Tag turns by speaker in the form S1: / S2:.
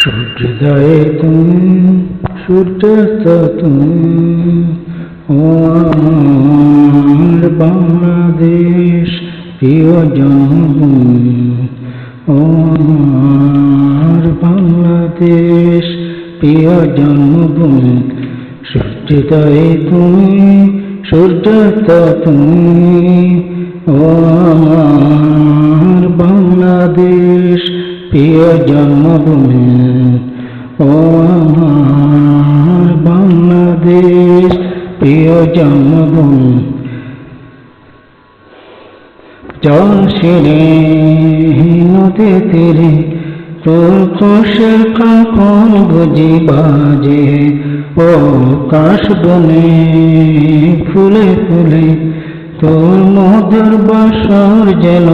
S1: সূর্যোদয়ে তুমি, সূর্যাস্ত তুমি, ও আমার বাংলাদেশ প্রিয় জন্মভূমি, ও আমার বাংলাদেশ প্রিয় জন্মভূমি। সূর্যোদয়ে তুমি, সূর্যাস্ত তুমি, ও আমার বাংলাদেশ প্রিয় জন্মভূমি, ও আমার বাংলাদেশ প্রিয় জন্মভূমি। জল সেরে নদী তীরে তোর কোষের কাঁপন বুঝি বাজে, ও কাশ বনে ফুলে ফুলে তোর মধুর বাসর যেন